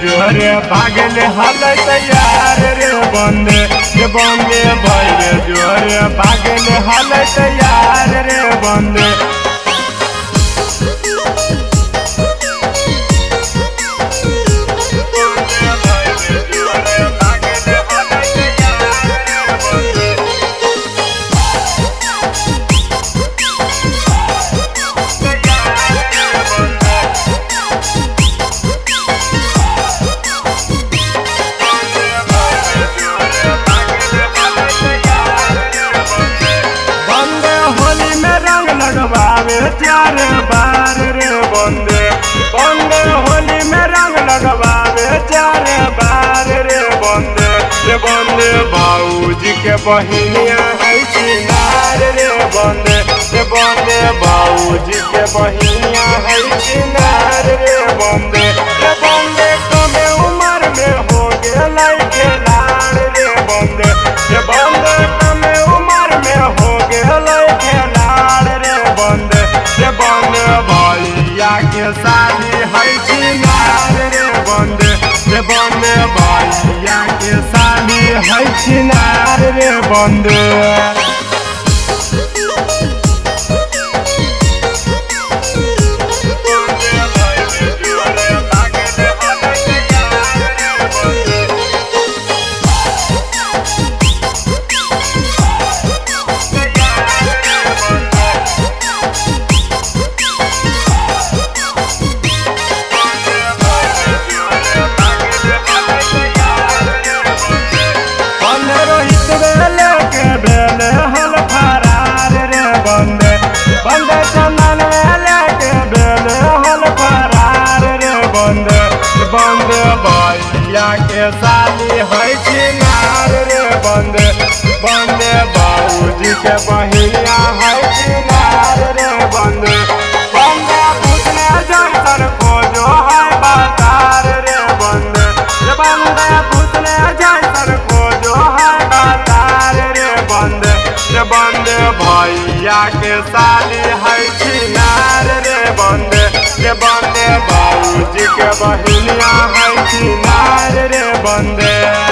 जोरे भागले हल तैयार रे बंदे भैले जोरे भागले हल तैयार रे बंदे। लगवावे 4 बार रे बंदे होली में रंग लगवावे 4 बार रे बंदे भाऊजी के बहिनिया है चिनार रे बंदे भाऊजी के बहिनिया है चिनार रे बंदे कमे उम्र में हो गेल खेलाड़ रे बंदे कमे उम्र में हो गेल भैया के शादी है चिनार रे बंदे भैया के शादी है चिनार रे बंदे। चंदन लेके बेले हल फरार रे बंदे भैया के शादी है चिनार रे बंदे बाबूजी के बहिनिया है चिनार रे बंदे पूछने जैसन खोजो है बाजार रे बंदे पूछने जैसन खोजो है बाजार रे बंदे भैया के शादी है चिनार रे बंदे बाबूजी के बहिनिया है चिनार रे बंदे।